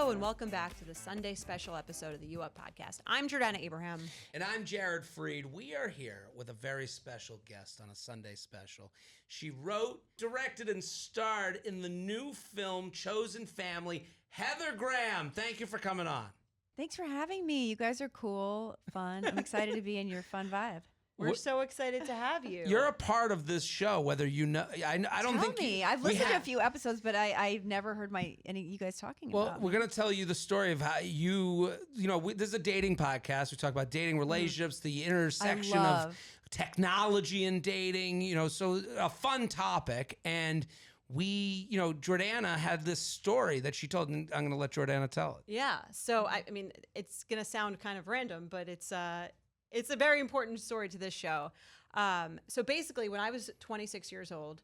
Hello and welcome back to the Sunday special episode of the U Up Podcast. I'm Jordana Abraham. And I'm Jared Freed. We are here with a very special guest on a Sunday special. She wrote, directed, and starred in the new film Chosen Family. Heather Graham, thank you for coming on. Thanks for having me. You guys are cool, fun. I'm excited to be in your fun vibe. We're so excited to have you. You're a part of this show, whether you know. I don't Tell think. me. I've listened to a few episodes, but I've never heard any of you guys talking about. Well, we're going to tell you the story of how this is a dating podcast. We talk about dating relationships, the intersection of technology and dating, so a fun topic. And we, Jordana had this story that she told, and I'm going to let Jordana tell it. Yeah. So, I mean, it's going to sound kind of random, but it's a very important story to this show. So basically, when I was 26 years old,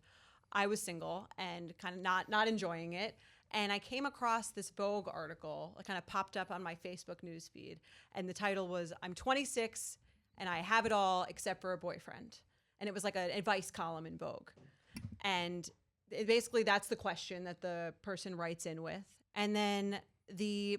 I was single and kind of not enjoying it. And I came across this Vogue article. It kind of popped up on my Facebook newsfeed. And the title was, "I'm 26 and I have it all except for a boyfriend." And it was like an advice column in Vogue. And basically, that's the question that the person writes in with. And then the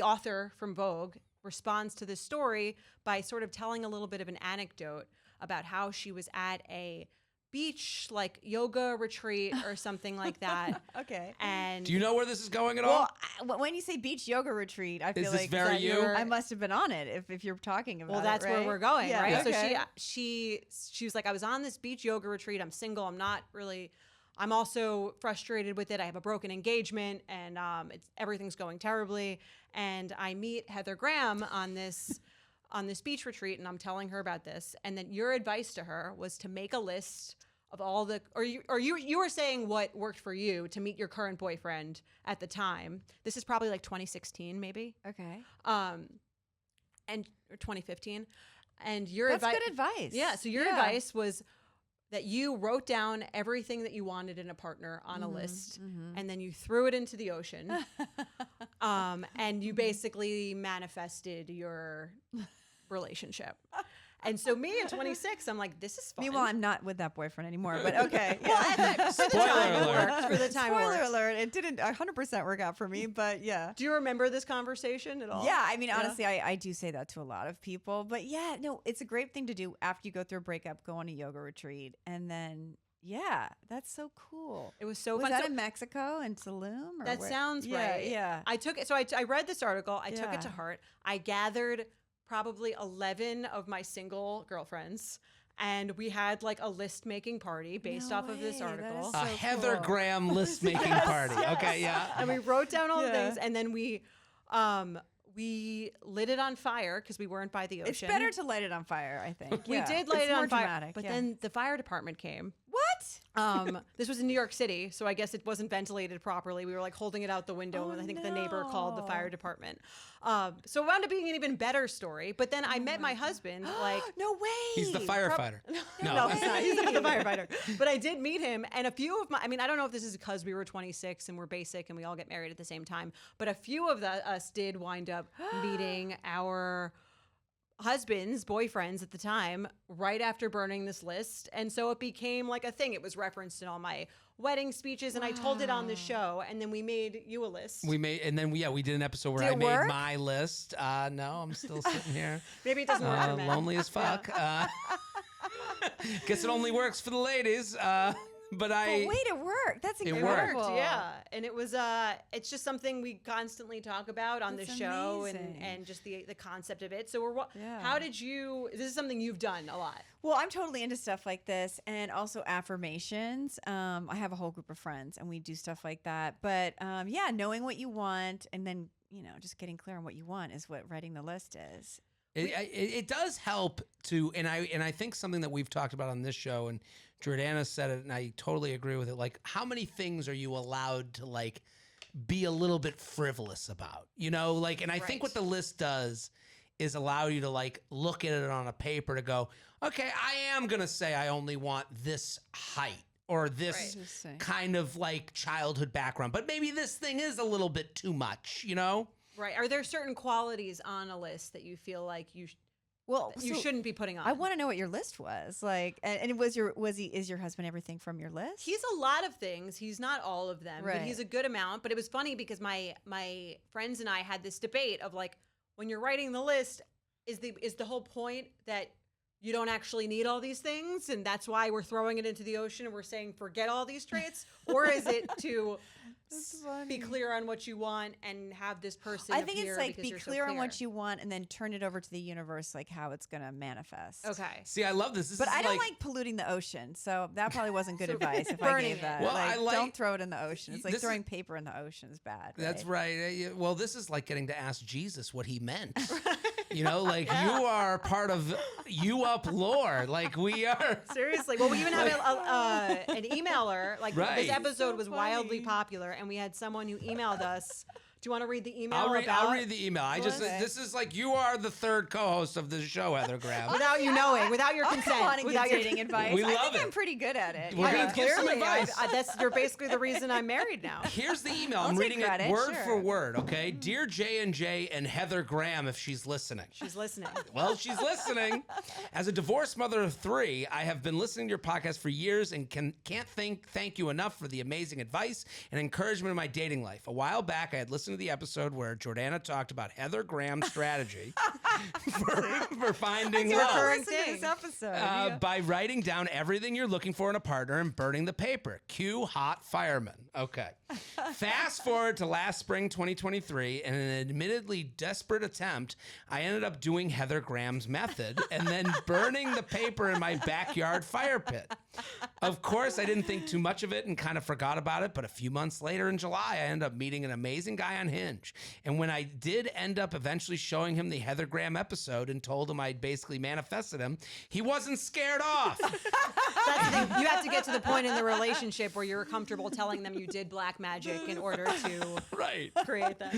author from Vogue responds to this story by sort of telling a little bit of an anecdote about how she was at a beach like yoga retreat or something like that. Okay. And do you know where this is going at all? Well, when you say beach yoga retreat, I feel this like very you? I must have been on it if you're talking about it. Well, that's right? where we're going, Yeah, right? okay. So she was like, I was on this beach yoga retreat. I'm single. I'm also frustrated with it. I have a broken engagement and everything's going terribly. And I meet Heather Graham on this beach retreat, and I'm telling her about this. And then your advice to her was to make a list of all the, you were saying what worked for you to meet your current boyfriend at the time. This is probably like 2016, maybe. Okay. Or 2015. And That's good advice. Yeah. So your advice was that you wrote down everything that you wanted in a partner on a list, and then you threw it into the ocean. And you basically manifested your relationship. And so me at 26, I'm like, this is fun. Meanwhile, I'm not with that boyfriend anymore, but okay. Spoiler alert. For the time it Spoiler worked. alert. It didn't 100% work out for me, but yeah. Do you remember this conversation at all? Yeah, I mean, honestly, I do say that to a lot of people. But yeah, no, it's a great thing to do after you go through a breakup, go on a yoga retreat. And then, yeah, that's so cool. It was so was fun. that So- in Mexico, in Tulum? Or That where? sounds Yeah, right. Yeah. I took it. So I read this article. I took Yeah. it to heart. I gathered probably 11 of my single girlfriends, and we had like a list making party based off of this way, that article. is A so Heather cool. Graham list making party. Okay, yeah. And we wrote down all the Yeah. things, and then we lit it on fire because we weren't by the ocean. It's better to light it on fire, I think. We Yeah. did light It's it more on fire, dramatic, but yeah. then the fire department came. What? This was in New York City, so I guess it wasn't ventilated properly. We were like holding it out the window, and I think the neighbor called the fire department. So it wound up being an even better story. But then I met my husband. Like, No way. He's the firefighter. no, he's not. He's not the firefighter. But I did meet him, and a few of I don't know if this is because we were 26 and we're basic and we all get married at the same time, but a few of us did wind up meeting our husbands, boyfriends at the time, right after burning this list. And so it became like a thing. It was referenced in all my wedding speeches, and I told it on the show, and then we made you a list. We did an episode where Did I it made work? my list. No, I'm still sitting here. Maybe it doesn't work for men. Lonely as fuck. Guess it only works for the ladies. But Oh, wait, it worked. That's It incredible. worked. Yeah. And it was it's just something we constantly talk about on That's the show amazing. and just the concept of it. So Yeah. how did you, this is something you've done a lot. Well, I'm totally into stuff like this and also affirmations. I have a whole group of friends and we do stuff like that. But yeah, knowing what you want and then, just getting clear on what you want is what writing the list is. It does help to, and I think something that we've talked about on this show, and Jordana said it, and I totally agree with it. Like, how many things are you allowed to like be a little bit frivolous about? And I think what the list does is allow you to like look at it on a paper to go, okay, I am gonna say I only want this height or this Right. kind of like childhood background, but maybe this thing is a little bit too much, Right. Are there certain qualities on a list that you feel like Well, you so shouldn't be putting on. I want to know what your list was like, and is your husband everything from your list? He's a lot of things. He's not all of them, but Right. he's a good amount. But it was funny because my friends and I had this debate of like, when you're writing the list, is the whole point that you don't actually need all these things, and that's why we're throwing it into the ocean and we're saying forget all these traits, or is it to be clear on what you want and have this person I think appear it's like because be you're so clear on what you want and then turn it over to the universe, like how it's gonna manifest. Okay. See, I love this. But I don't like polluting the ocean, so that probably wasn't good So advice if I burning gave it. that. Well, like, I like- don't throw it in the ocean. It's like This is- throwing paper in the ocean is bad. That's right. right. Well, this is like getting to ask Jesus what he meant. You know, like you are part of you up lore. Like we are. Seriously. Well, we even have an emailer. Like Right. this episode So was wildly funny. popular, and we had someone who emailed us. Do you want to read the email? I'll about read the email. Okay. This is like you are the third co-host of the show, Heather Graham. without you knowing, without your I'll consent, come on and without give your dating advice. We I love think it. I'm pretty good at it. We're I gonna mean, give some clearly, advice. you're basically the reason I'm married now. Here's the email. I'll I'm take reading credit, it word sure. for word, okay? Dear J&J and Heather Graham, if she's listening. She's listening. Well, she's listening. As a divorced mother of 3, I have been listening to your podcast for years and can't thank you enough for the amazing advice and encouragement in my dating life. A while back, I had listened to the episode where Jordana talked about Heather Graham's strategy for finding You're love. recurring listen to thing. this episode. By writing down everything you're looking for in a partner and burning the paper. Cue hot fireman. Okay. Fast forward to last spring 2023, in an admittedly desperate attempt, I ended up doing Heather Graham's method and then burning the paper in my backyard fire pit. Of course, I didn't think too much of it and kind of forgot about it, but a few months later in July, I ended up meeting an amazing guy on Hinge. And when I did end up eventually showing him the Heather Graham episode and told him I'd basically manifested him, he wasn't scared off. That's the thing. You have to get to the point in the relationship where you're comfortable telling them you did black magic in order to Right. create that.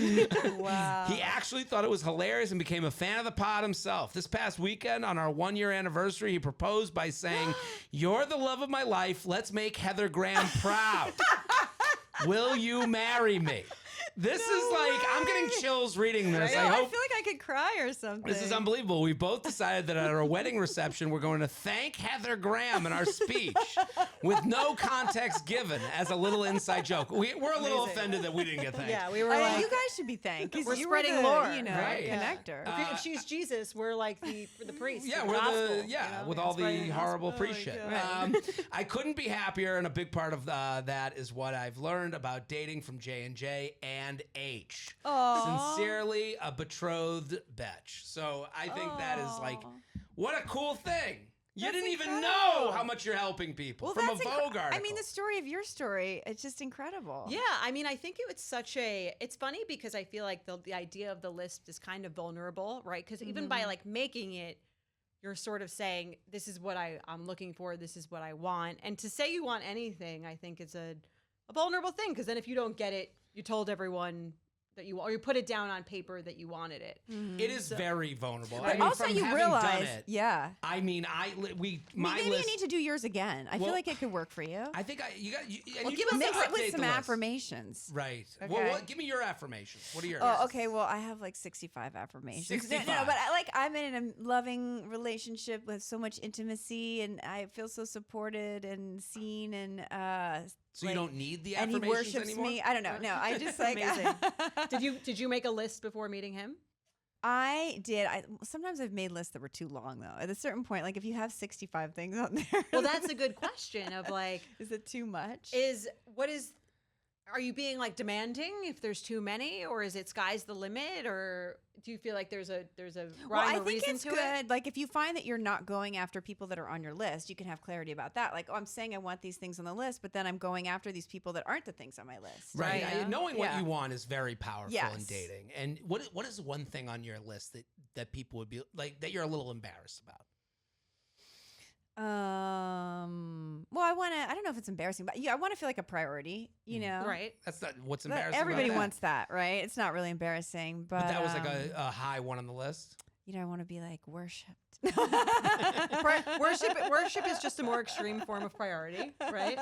Wow. He actually thought it was hilarious and became a fan of the pod himself. This past weekend, on our 1-year anniversary, he proposed by saying, "You're the love of my life. Let's make Heather Graham proud. Will you marry me?" This is like, I'm getting chills reading this. I I feel hope like I could cry or something. this is unbelievable. We both decided that at our wedding reception, we're going to thank Heather Graham in our speech with no context given as a little inside joke. We're a little Amazing. offended that we didn't get thanked. Yeah, we were I mean, like, you guys should be thanked. 'Cause We're you spreading the, lore. you know, Right. connector. if she's Jesus, we're like the priest. Yeah, the we're gospel, the you know? with Yeah, all the spreading horrible gospel. priest shit. God. I couldn't be happier, and a big part of that is what I've learned about dating from J&J and H. Aw. Sincerely, a betrothed betch. So I think that is like, what a cool thing. You That's didn't even incredible. know how much you're helping people Well, from a that's Vogue article. I mean, the story of your story, it's just incredible. Yeah, I mean, I think it's funny because I feel like the idea of the list is kind of vulnerable, right? Because even by like making it, you're sort of saying, this is what I'm looking for, this is what I want. And to say you want anything, I think is a vulnerable thing, because then if you don't get it, you told everyone that you, or you put it down on paper that you wanted it. it is very vulnerable. But I mean, Also, from you having realize, done it, yeah. I mean, my Maybe list. you need to do yours again. I Well, feel like it could work for you. I think you got. And Well, you give can us Mix update it with the some list. affirmations. Right. Okay. Well, give me your affirmations. What are yours? Oh, okay. Well, I have like 65 affirmations. 65. No, but I'm in a loving relationship with so much intimacy, and I feel so supported and seen, and So like- you don't need the and he affirmations worships anymore? me. I don't know. No, I just like Amazing. Did you make a list before meeting him? I did. Sometimes I've made lists that were too long though. At a certain point, like if you have 65 things on there, Well, that's a good question of like, is it too much? are you being like demanding if there's too many, or is it sky's the limit, or do you feel like there's a rhyme Well, I or think reason it's to good. it? Like if you find that you're not going after people that are on your list, you can have clarity about that. Like, oh, I'm saying I want these things on the list, but then I'm going after these people that aren't the things on my list. Right. Yeah. Knowing what Yeah. you want is very powerful in Yes. dating. And what is one thing on your list that people would be like that you're a little embarrassed about? Well, I don't know if it's embarrassing, but yeah, I want to feel like a priority, you know? Right. That's not what's But embarrassing. everybody about that. wants that, right? It's not really embarrassing, but But that was like a high one on the list. I want to be like worshipped. Worship is just a more extreme form of priority, right?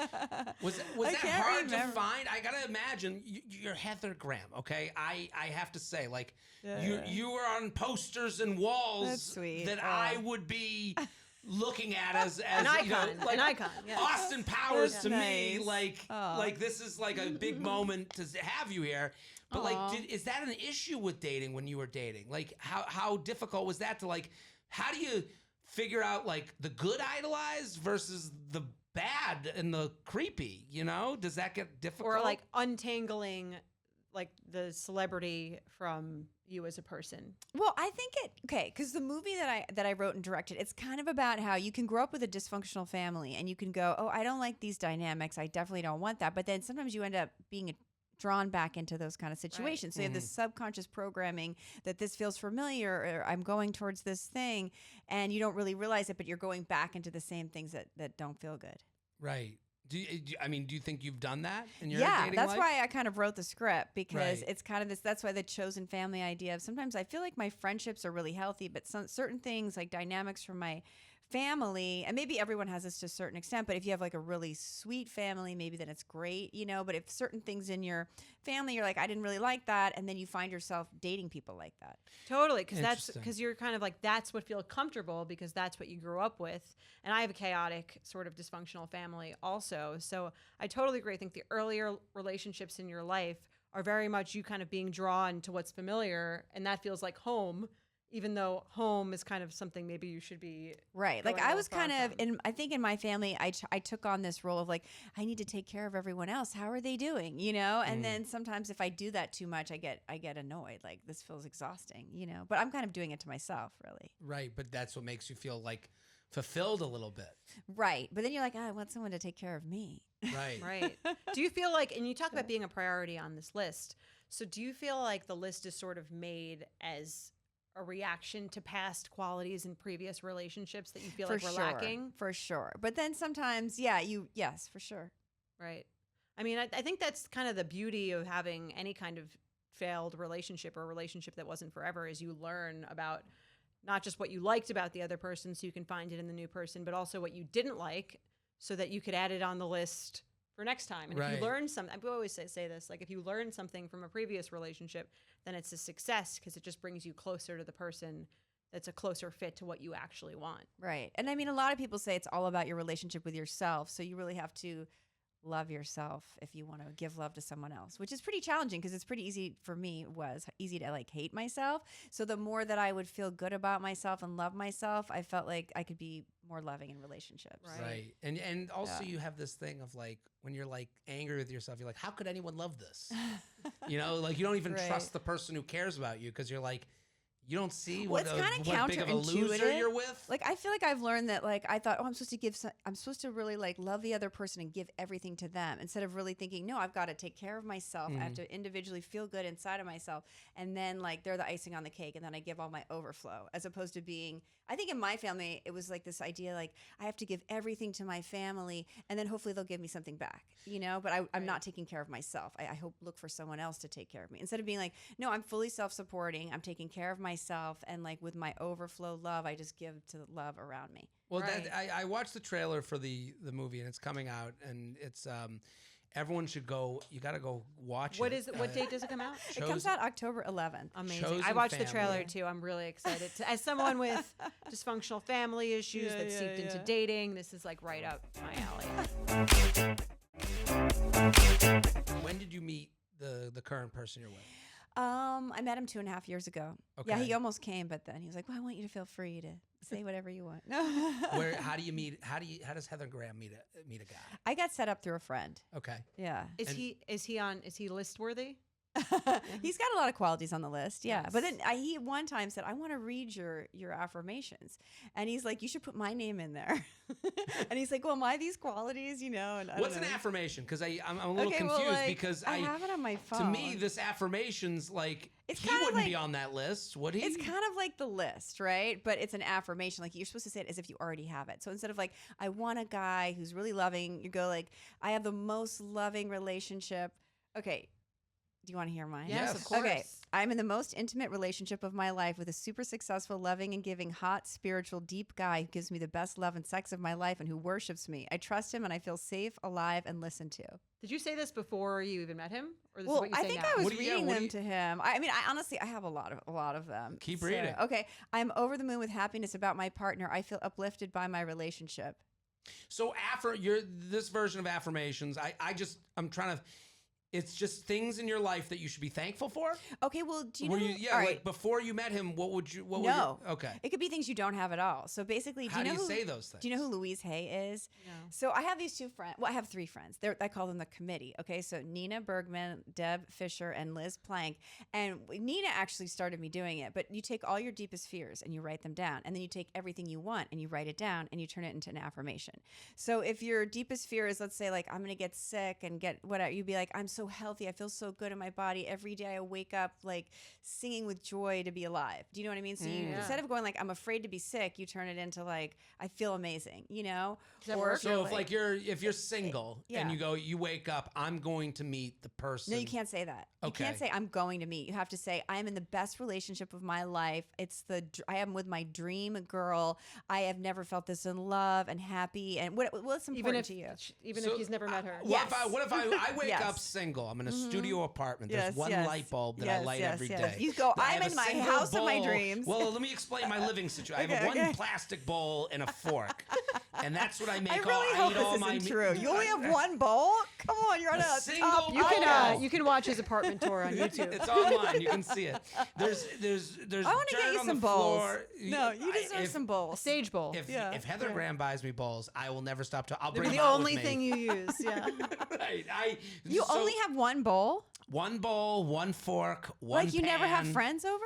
Was that hard to find? I gotta imagine you're Heather Graham, okay? I have to say, like, you were on posters and walls That's sweet. that I would be looking at as an icon, like an icon. Yeah. Austin Powers That's to me, nice. like this is like a big moment to have you here. But is that an issue with dating when you were dating? Like, how difficult was that to like? How do you figure out like the good idolized versus the bad and the creepy? Does that get difficult? Or like untangling like the celebrity from you as a person? Well, I think because the movie that I wrote and directed, it's kind of about how you can grow up with a dysfunctional family and you can go, oh, I don't like these dynamics. I definitely don't want that. But then sometimes you end up being drawn back into those kind of situations. Right. So you have this subconscious programming that this feels familiar, or I'm going towards this thing, and you don't really realize it, but you're going back into the same things that don't feel good. Right. Do you think you've done that in your dating life? That's why I kind of wrote the script, because it's kind of this, that's why the chosen family idea of sometimes I feel like my friendships are really healthy, but certain things like dynamics from my family, and maybe everyone has this to a certain extent, but if you have like a really sweet family, maybe then it's great, but if certain things in your family, you're like, I didn't really like that, and then you find yourself dating people like that. Totally, because you're kind of like, that's what feels comfortable because that's what you grew up with. And I have a chaotic sort of dysfunctional family also, so I totally agree. I think the earlier relationships in your life are very much you kind of being drawn to what's familiar, and that feels like home, even though home is kind of something maybe you should be right. Like I was kind of I think in my family, I took on this role of like, I need to take care of everyone else. How are they doing? And then sometimes if I do that too much, I get annoyed. Like, this feels exhausting, but I'm kind of doing it to myself, really. Right. But that's what makes you feel like fulfilled a little bit. Right. But then you're like, I want someone to take care of me. Right. Right. Do you feel like, and you talk about being a priority on this list, so do you feel like the list is sort of made as a reaction to past qualities in previous relationships that you feel like were lacking? For sure. But then sometimes, yes, for sure. Right. I mean, I think that's kind of the beauty of having any kind of failed relationship or relationship that wasn't forever, is you learn about not just what you liked about the other person so you can find it in the new person, but also what you didn't like so that you could add it on the list for next time. And if you learn something, I always say this, like if you learn something from a previous relationship, then it's a success because it just brings you closer to the person that's a closer fit to what you actually want. Right. And I mean, a lot of people say it's all about your relationship with yourself. So you really have to love yourself if you want to give love to someone else, which is pretty challenging because it's pretty easy for me, was easy to like hate myself. So the more that I would feel good about myself and love myself, I felt like I could be more loving in relationships. Right. And also you have this thing of like, when you're like angry with yourself, you're like, how could anyone love this? Like you don't even trust the person who cares about you because you're like, you don't see what big of a loser you're with. Like, I feel like I've learned that, like, I thought, I'm supposed to really like love the other person and give everything to them, instead of really thinking, no, I've got to take care of myself. I have to individually feel good inside of myself. And then like, they're the icing on the cake. And then I give all my overflow, as opposed to being, I think in my family, it was like this idea, like I have to give everything to my family and then hopefully they'll give me something back, but I'm not taking care of myself. I look for someone else to take care of me, instead of being like, no, I'm fully self-supporting. I'm taking care of myself. And like with my overflow love, I just give to love around me. Well, I watched the trailer for the movie and it's coming out, and it's everyone should go. You got to go watch it. What is it? What date does it come out? It comes out October 11th. Amazing. I watched the trailer too. I'm really excited. As someone with dysfunctional family issues that seeped into dating, this is like right up my alley. When did you meet the current person you're with? I met him 2.5 years ago. Okay. Yeah, he almost came, but then he was like, well, I want you to feel free to say whatever you want. How do you meet? How does Heather Graham meet a guy? I got set up through a friend. Okay. Yeah. Is he list worthy? He's got a lot of qualities on the list, yeah. Yes. But then he one time said, I want to read your affirmations. And he's like, you should put my name in there. And he's like, well, am I these qualities, And what's an affirmation? Because I'm a little confused because I have it on my phone. To me, this affirmations, like, it's he wouldn't be on that list, would he? It's kind of like the list, right? But it's an affirmation. Like, you're supposed to say it as if you already have it. So instead of like, I want a guy who's really loving, you go like, I have the most loving relationship. Okay. Do you want to hear mine? Yes, Yes. of course. Okay. I'm in the most intimate relationship of my life with a super successful, loving, and giving, hot, spiritual, deep guy who gives me the best love and sex of my life and who worships me. I trust him and I feel safe, alive, and listened to. Did you say this before you even met him, or this is Well, what you I say think now? I was What do you- reading what do them you- to him. I mean, I honestly, I have a lot of them. Keep reading. Okay. I'm over the moon with happiness about my partner. I feel uplifted by my relationship. So this version of affirmations, I'm trying to. It's just things in your life that you should be thankful for. Okay, well, do you know? Yeah, all like right. before you met him, what would you? What No. Would you, okay. It could be things you don't have at all. So basically, How do you know say those things? Do you know who Louise Hay is? No. So I have these two friends. Well, I have three friends. I call them the committee. Okay, so Nina Bergman, Deb Fisher, and Liz Plank. And Nina actually started me doing it. But you take all your deepest fears and you write them down, and then you take everything you want and you write it down and you turn it into an affirmation. So if your deepest fear is, let's say, like I'm going to get sick and get whatever, you'd be like, I'm so healthy. I feel so good in my body. Every day I wake up like singing with joy to be alive. Do you know what I mean? So you, Yeah. instead of going like I'm afraid to be sick, you turn it into like I feel amazing. You know? Does that work? So if you're single Yeah. and you wake up, I'm going to meet the person. No, you can't say that. Okay. You can't say I'm going to meet. You have to say I'm in the best relationship of my life. I am with my dream girl. I have never felt this in love and happy. And what's important Even if to you? even So, if he's never met her. What Yes. if I wake Yes. up single? I'm in a studio apartment. There's Yes, one yes. light bulb that I Yes, light yes, every yes. day. You go, I I'm have in a my single house of my bowl. dreams. Well, let me explain my living situation. I have Okay, one okay. plastic bowl and a fork, and that's what I make. I really hope eat all this my isn't meat. true. You only have one bowl? Come on, you're on A a single top. bowl. You can watch his apartment tour on YouTube. It's online. You can see it. There's I want to dirt get you on some the bowls. floor. No, you deserve If- some A bowls. sage bowl. If Heather Graham buys me bowls, I will never stop. I'll They're bring the them out only with me. thing you use. Yeah. Right. You so only have one bowl? one bowl, one fork, one. Like you never have pan. friends over?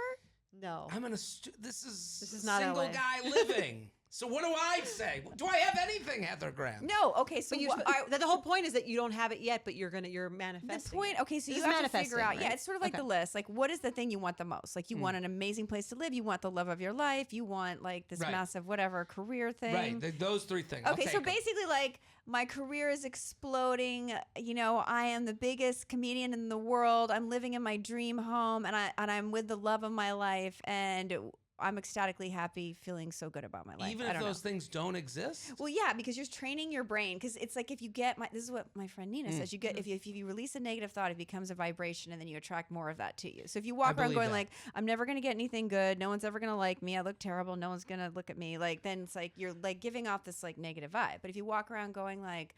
No. I'm in a. This is not single LA. guy living. So what do I say? Do I have anything, Heather Graham? No. Okay, so But you, what, the whole point is that you don't have it yet, but you're manifesting. the point, it. okay, so This you is have to figure manifesting, out. Yeah, right? it's sort of like Okay. the list. Like, what is the thing you want the most? Like, you want an amazing place to live. You want the love of your life. You want like this Right. massive whatever career thing. Right. Those three things. I'll Okay, take so 'em. basically, like, my career is exploding. You know, I am the biggest comedian in the world. I'm living in my dream home, and I'm with the love of my life, and I'm ecstatically happy, feeling so good about my life. Even I if don't know. those things don't exist. Well, yeah, because you're training your brain. Because it's like if you get this is what my friend Nina says. You get if you release a negative thought, it becomes a vibration, and then you attract more of that to you. So if you walk around believe going that. like, I'm never gonna get anything good. No one's ever gonna like me. I look terrible. No one's gonna look at me. Like then it's like you're like giving off this like negative vibe. But if you walk around going like,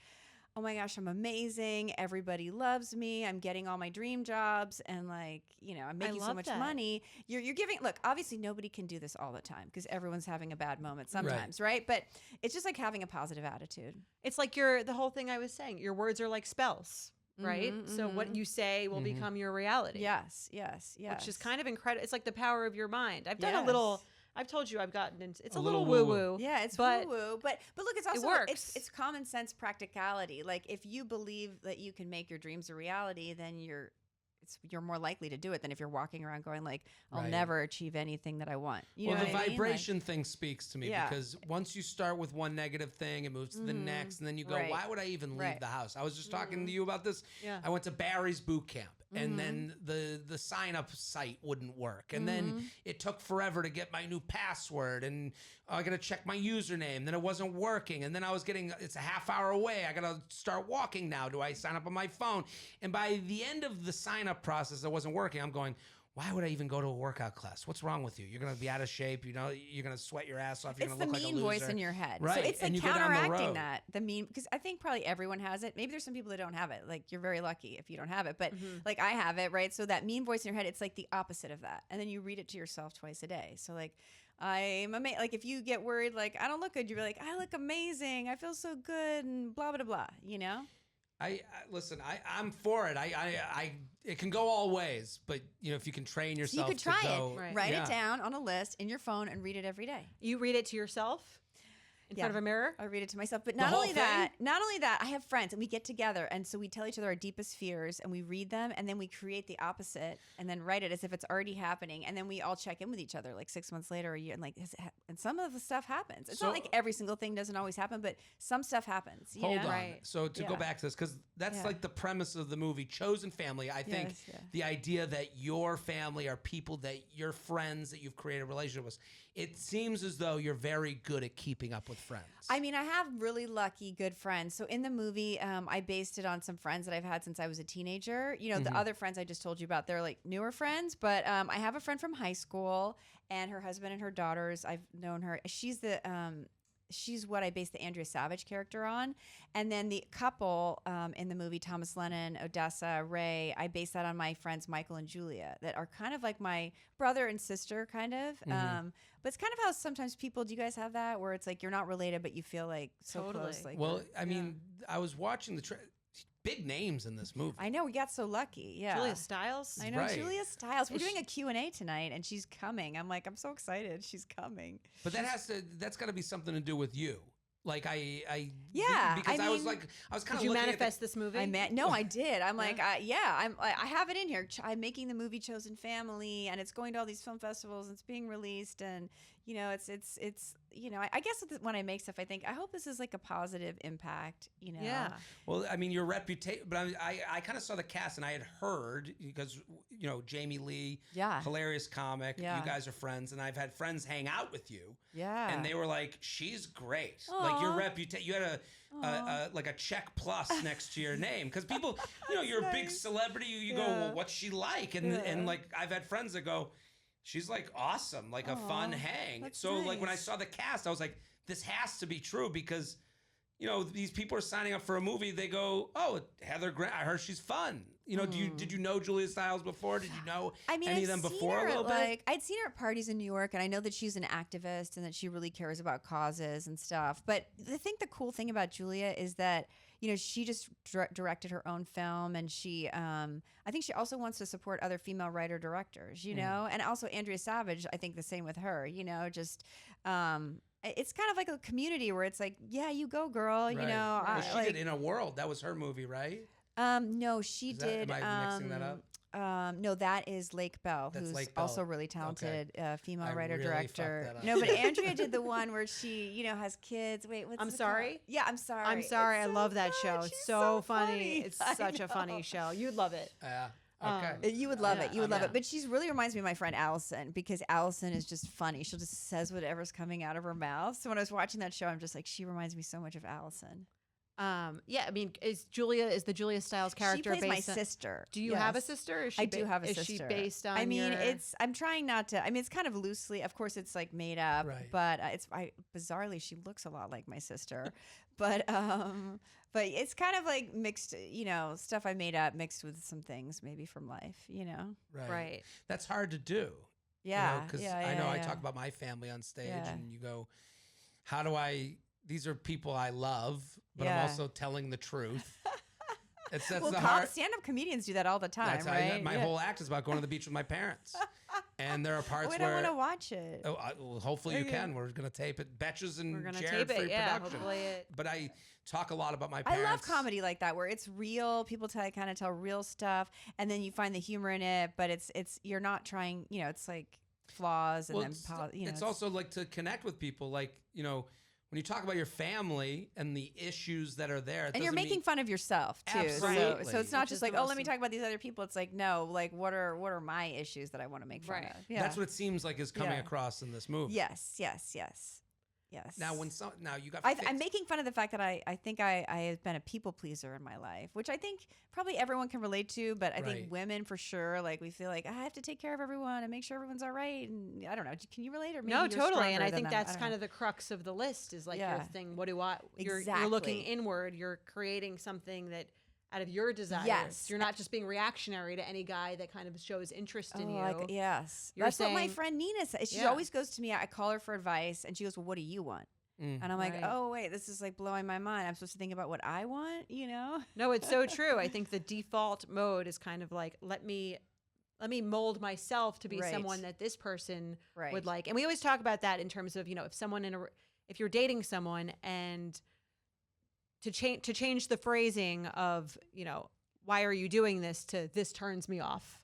oh my gosh, I'm amazing. Everybody loves me. I'm getting all my dream jobs, and like, you know, I'm making so love much that. money. You're giving. Look, obviously, nobody can do this all the time because everyone's having a bad moment sometimes, right? But it's just like having a positive attitude. It's like the whole thing I was saying. Your words are like spells, right? So what you say will become your reality. Yes, yes, yes. Which is kind of incredible. It's like the power of your mind. I've done a Yes. little. I've told you I've gotten into. It's A a little little woo woo-woo. woo. Yeah, it's but woo-woo, but look, it's also works. it's common sense practicality. Like if you believe that you can make your dreams a reality, then you're more likely to do it than if you're walking around going like, I'll Right. never achieve anything that I want. You Well, know the what I mean? Like- vibration thing speaks to me Yeah. because once you start with one negative thing, it moves to the next, and then you go, Right. why would I even leave Right. the house? I was just talking to you about this. Yeah. I went to Barry's boot camp, and then the sign up site wouldn't work, and then it took forever to get my new password, and I got to check my username. Then it wasn't working, and then it's a half hour away. I got to start walking now. Do I sign up on my phone? And by the end of the sign up process that wasn't working, I'm going, why would I even go to a workout class? What's wrong with you? You're going to be out of shape. You know, you're going to sweat your ass off. You're It's going to the look like a mean loser. voice in your head. Right, So it's and like you go down the counteracting road. that. The mean, because I think probably everyone has it. Maybe there's some people that don't have it. Like you're very lucky if you don't have it. But like I have it, right? So that mean voice in your head, it's like the opposite of that. And then you read it to yourself twice a day. So like I'm amazing. Like if you get worried, like I don't look good, you're like, I look amazing. I feel so good and blah, blah, blah, you know? Listen. I'm for it. It can go all ways, but you know, if you can train So you yourself, could try to go, it. Right. Write Yeah. it down on a list in your phone and read it every day. you read it to yourself. in front of a mirror? I read it to myself. But The not whole only that, I have friends and we get together and so we tell each other our deepest fears and we read them and then we create the opposite and then write it as if it's already happening. And then we all check in with each other like 6 months later or a year and like, and some of the stuff happens. It's not like every single thing doesn't always happen, but some stuff happens. You Hold know? on. Right. So to go back to this, because that's like the premise of the movie, Chosen Family. I think the idea that your family are people that your friends that you've created a relationship with, it seems as though you're very good at keeping up with friends. I mean, I have really lucky, good friends. So in the movie, I based it on some friends that I've had since I was a teenager. You know, the other friends I just told you about, they're like newer friends. But I have a friend from high school and her husband and her daughters. I've known her. She's what I based the Andrea Savage character on. And then the couple in the movie, Thomas Lennon, Odessa, Ray, I based that on my friends Michael and Julia that are kind of like my brother and sister kind of. But it's kind of how sometimes people, do you guys have that? Where it's like you're not related, but you feel like so close. Like well, I mean, I was watching big names in this movie. I know, we got so lucky. Yeah. Julia Stiles? I know, Right. Julia Stiles. We're doing a Q&A tonight and she's coming. I'm like, I'm so excited. She's coming. But that's got to be something to do with you. Like Yeah, because I I was mean- I was kind Did of you looking manifest this movie? No, I did. I'm like, I have it in here. I'm making the movie Chosen Family, and it's going to all these film festivals. And it's being released, and you know, it's you know, I guess when I make stuff, I think I hope this is like a positive impact. You know, Yeah. Well, I mean, your reputation, but I kind of saw the cast and I had heard, because, you know, Jamie Lee, hilarious comic, Yeah. you guys are friends, and I've had friends hang out with you. Yeah. And they were like, she's great. Like your reputation, you had a check plus next to your name. Because people, you know, you're a big celebrity, you go, well, what's she like? And like, I've had friends that go, she's like awesome, like a fun hang. So like when I saw the cast, I was like, this has to be true because, you know, these people are signing up for a movie. They go, oh, Heather Grant, I heard she's fun. You know, did you know Julia Stiles before? Did you know any of them before a little bit? I'd seen her at parties in New York, and I know that she's an activist and that she really cares about causes and stuff. But I think the cool thing about Julia is that, you know, she just directed her own film, and she, I think she also wants to support other female writer directors, you know, and also Andrea Savage. I think the same with her, you know, just. It's kind of like a community where it's like, yeah, you go, girl. You know, well, she did In a World. That was her movie, right? No, she did. Am I mixing that up? No, that is Lake Bell, That's who's Lake Bell. also really talented female I writer really director. fucked that up. No, but Andrea did the one where she, you know, has kids. Wait, what's I'm it Sorry? called? Yeah, I'm sorry. I'm sorry. It's I so love that good. show. She's It's so funny. It's I such a funny know. show. You'd love it. Yeah. Okay. You would love it. You would love yeah. it. But she really reminds me of my friend Allison because Allison is just funny. She'll just says whatever's coming out of her mouth. So when I was watching that show, I'm just like, she reminds me so much of Allison. Yeah, I mean, is the Julia Stiles character She plays my based on, sister. Do you have a sister? Or is she I do have a is sister. she based on I mean, your... I'm trying not to. I mean, it's kind of loosely. Of course, it's like made up, Right. but bizarrely, she looks a lot like my sister. but it's kind of like mixed. You know, stuff I made up mixed with some things maybe from life. You know, Right. That's hard to do. yeah, Because yeah, I know yeah, I yeah. talk about my family on stage, Yeah. and you go, how do I? These are people I love, but I'm Yeah. also telling the truth. That's well, the hard. stand-up comedians do that all the time, That's right? my whole act is about going to the beach with my parents, and there are parts Wait, where I want to watch it. well, hopefully you Okay. can. We're gonna tape it. Betches and We're gonna Jared tape free it. Yeah, production. hopefully it... But I talk a lot about my I parents. love comedy like that where it's real. People kind of tell real stuff, and then you find the humor in it. But it's you're not trying. You know, it's like flaws and Well, then it's also like to connect with people. Like, you know, when you talk about your family and the issues that are there, and you're making fun of yourself too. Absolutely. So it's not Which just is like, the oh, most let me talk about these other people. It's like, no, like what are my issues that I want to make fun Right. of? Yeah. That's what it seems like is coming Yeah. across in this movie. Yes. Now, now you got. I'm making fun of the fact that I think I have been a people pleaser in my life, which I think probably everyone can relate to, but I Right. think women for sure, like we feel like I have to take care of everyone and make sure everyone's all right. And I don't know, can you relate or maybe No, you're totally. And stronger I than think that? that's don't kind know. of the crux of the list is like your Yeah. thing. What do I... You're Exactly. looking inward. You're creating something that out of your desires. Yes. You're not just being reactionary to any guy that kind of shows interest in you. Yes. You're That's what my saying- friend Nina says. She Yeah. always goes to me, I call her for advice and she goes, well, what do you want? Mm. And I'm like, Right. oh, wait, this is like blowing my mind. I'm supposed to think about what I want, you know? No, it's so true. I think the default mode is kind of like, let me mold myself to be Right. someone that this person Right. would like. And we always talk about that in terms of, you know, if someone if you're dating someone and to change the phrasing of, why are you doing this to this turns me off,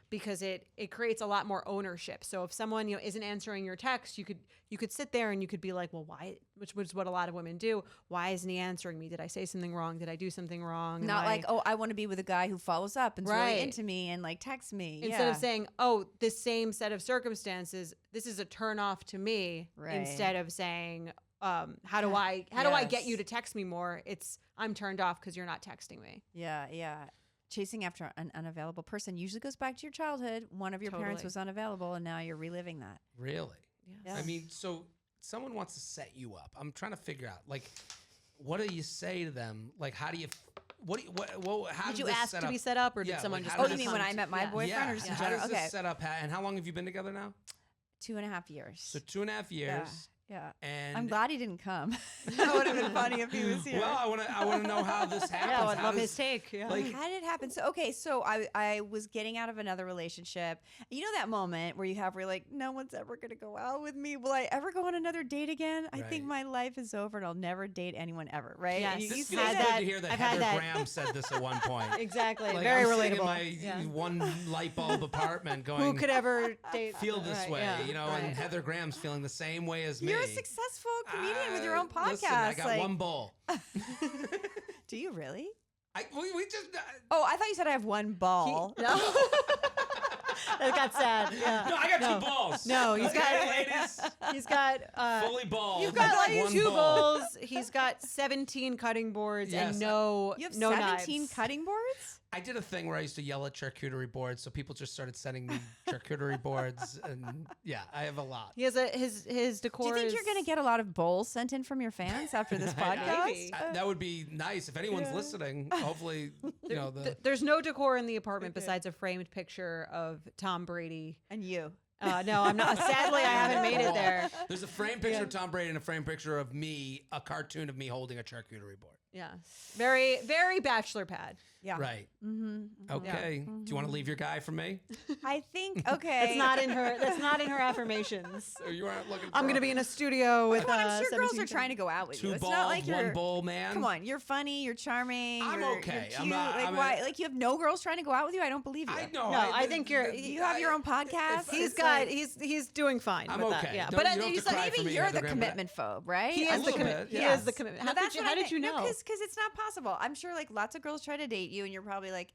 because it creates a lot more ownership. So if someone, isn't answering your text, you could sit there and you could be like, well, why, which is what a lot of women do. Why isn't he answering me? Did I say something wrong? Did I do something wrong? Not like, oh, I want to be with a guy who follows up and's Right. really into me and like texts me. Instead of saying, oh, this same set of circumstances, this is a turn off to me. Right. Instead of saying, how do I get you to text me more? It's, I'm turned off because you're not texting me. Yeah. Chasing after an unavailable person usually goes back to your childhood. One of your parents Totally. was unavailable, and now you're reliving that. Really? Yes. I mean, so someone wants to set you up. I'm trying to figure out, like, what do you say to them? Like, how do you, how Did you this ask set to up? be set up, or did Yeah, someone like, just? how Oh, does you this mean when come I met my boyfriend, Yeah. or just in How general? does this Okay, set up? And how long have you been together now? 2.5 years. So 2.5 years. Yeah. And I'm glad he didn't come. That would have been funny if he was here. Well, I want to know how this happens. Yeah, I'd How love does- his take. Yeah. Like, How did it happen? So I was getting out of another relationship. You know that moment where you're like, no one's ever gonna go out with me. Will I ever go on another date again? I think Right. my life is over and I'll never date anyone ever. Right? Yes. And this you feels say good that. to hear that I've had Heather that. Graham said this at one point. Exactly. Like, Very I'm sitting relatable. in my Yeah. one light bulb apartment going, Who could ever date? feel this Right, way, yeah, and right. Heather Graham's feeling the same way as me. You're a successful comedian with your own podcast. Listen, I got like, one bowl. do you really? We just Oh, I thought you said I have one ball. No. That got sad. Yeah. no, I got two balls. No, he's Okay, got- ladies, He's got. fully bald. You've got like one two ball. bowls. He's got 17 cutting boards Yes. and no You have no 17 knives. cutting boards? I did a thing where I used to yell at charcuterie boards, so people just started sending me charcuterie boards, and yeah, I have a lot. He has his decor. Do you think is- you're going to get a lot of bowls sent in from your fans after this podcast? Maybe. That would be nice if anyone's listening. Hopefully, There's no decor in the apartment besides a framed picture of Tom Brady. And you. No, I'm not. Sadly, I haven't made it there. There's a framed picture of Tom Brady and a framed picture of me, a cartoon of me holding a charcuterie board. Yeah, very very bachelor pad. Yeah. Right. Mm-hmm. Okay. Do you want to leave your guy for me? I think, okay. That's not in her. That's not in her affirmations. Or you aren't looking for I'm gonna be in a studio with. Come on, I'm sure girls 17 are trying to go out with you. two It's bald, not like you're. one bowl man. Come on, you're funny, you're charming. I'm you're, okay. You're I'm cute. not- like I'm why? a- Like you have no girls trying to go out with you? I don't believe you. I know. No, I think you're- You have your own podcast. He's It's got. like- He's doing fine. I'm with okay. That. Yeah, Don't- but you don't have he's to cry like, for Maybe me, you're Heather the Graham, but- commitment phobe, right? he I is the little commitment. bit, He yeah. is the commitment. No, that's what How did you know? Because it's not possible. I'm sure like lots of girls try to date you, and you're probably like,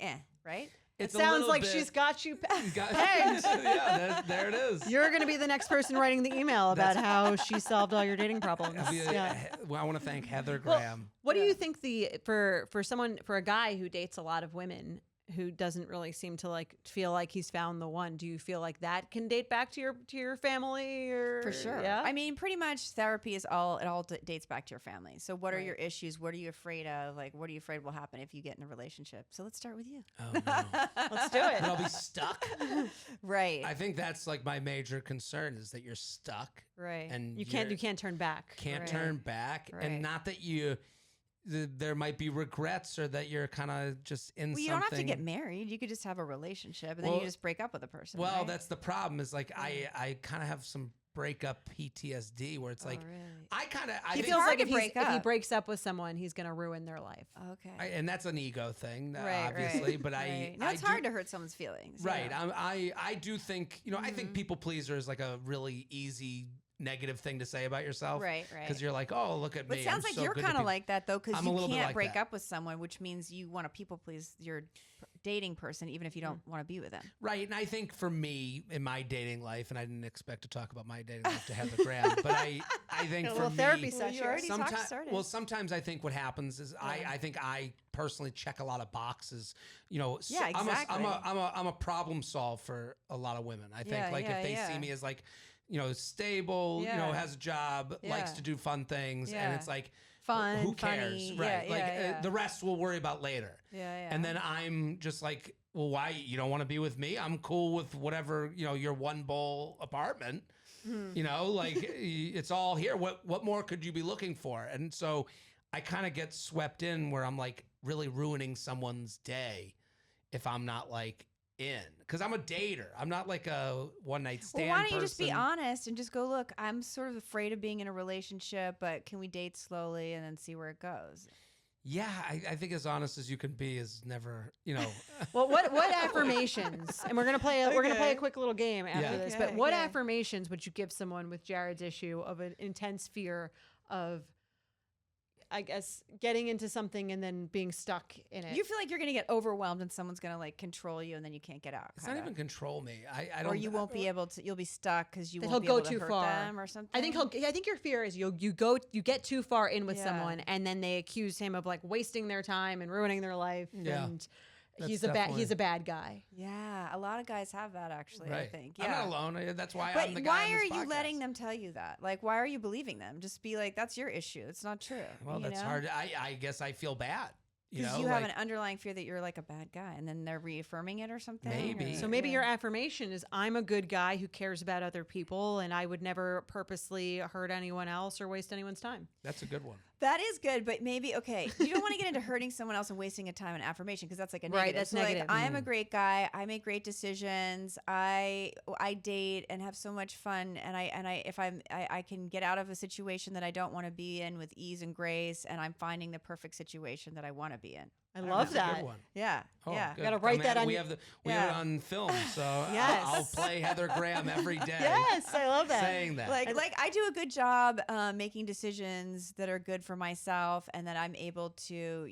right? It It's a sounds little like bit- she's got you pegged. yeah, there it is. You're going to be the next person writing the email about how she solved all your dating problems. Well, I want to thank Heather Graham. What do you think for a guy who dates a lot of women who doesn't really seem to like feel like he's found the one? Do you feel like that can date back to your family or For sure. Yeah. I mean, pretty much therapy is dates back to your family. So what are your issues? What are you afraid of? Like, what are you afraid will happen if you get in a relationship? So let's start with you. Oh no, Let's do it. that I'll be stuck. Right. I think that's like my major concern is that you're stuck. Right. And you can't you're- turn back. Can't Right. turn back, Right. and not that there might be regrets or that you're kind of just in Well, you something. don't have to get married. You could just have a relationship, and then Well- you just break up with a person. Well, right? that's the problem. Is like I kind of have some breakup PTSD where it's like really? I kind of He think feels hard like to break if he up. breaks up with someone, he's going to ruin their life. Okay. and that's an ego thing, Right, obviously. right, But right. No, I it's do- hard to hurt someone's feelings. Right. Yeah. I do think I think people pleaser is like a really easy negative thing to say about yourself. Right, right. Because you're like, oh, look at But me. it sounds I'm like so you're good to kind of people. like that though, because I'm a you little bit can't like break that. up with someone, which means you want to people please your dating person, even if you don't want to be with them. Right. And I think for me in my dating life, and I didn't expect to talk about my dating life to Heather Graham, but I think A for little me, therapy session. you already sometimes, sometimes I think what happens is I think I personally check a lot of boxes. Yeah, exactly. I'm a problem solver for a lot of women. I think Yeah, like yeah, if they yeah. see me as like, stable, Yeah. has a job, likes Yeah. to do fun things, Yeah. and it's like, Fun, who cares, funny. right? Yeah, Like yeah. the rest we'll worry about later. Yeah, yeah. And then I'm just like, well, why you don't want to be with me? I'm cool with whatever, your one bowl apartment. Like it's all here. What more could you be looking for? And so I kind of get swept in where I'm like really ruining someone's day if I'm not like in? Because I'm a dater. I'm not like a one night stand. Well, why don't you just be person. honest and just go, look, I'm sort of afraid of being in a relationship, but can we date slowly and then see where it goes? Yeah, I think as honest as you can be is never, Well, what affirmations? And we're gonna play a quick little game after Yeah. this. Okay, But what okay. affirmations would you give someone with Jared's issue of an intense fear of, I guess, getting into something and then being stuck in it? You feel like you're going to get overwhelmed and someone's going to like control you and then you can't get out. It's not even control me. I don't. Or you won't be able to, you'll be stuck because you That won't be he'll able go to too hurt far. them or something. I think your fear is you get too far in with Yeah. someone and then they accuse him of like wasting their time and ruining their life. Yeah. And That's he's definitely- a bad guy. Yeah, a lot of guys have that actually, I Right. think. I'm Yeah. not alone. That's why But I'm the guy. why on are this you podcast. letting them tell you that? Like, why are you believing them? Just be like, that's your issue. It's not true. Well, that's hard. I guess I feel bad. Because you have an underlying fear that you're like a bad guy, and then they're reaffirming it or something. Maybe. or- So maybe yeah. your affirmation is I'm a good guy who cares about other people and I would never purposely hurt anyone else or waste anyone's time. That's a good one. That is good, but maybe okay. You don't want to get into hurting someone else and wasting a time in affirmation because that's like a Right, negative. that's So, negative. Like, I am a great guy. I make great decisions. I date and have so much fun. And I can get out of a situation that I don't want to be in with ease and grace. And I'm finding the perfect situation that I want to be in. I love That's a that. good one. Yeah, Oh, yeah. good. Gotta write that on- We have it Yeah. on film, so Yes. I'll play Heather Graham every day. Yes, I love that. Saying that. Like I do a good job making decisions that are good for myself, and that I'm able to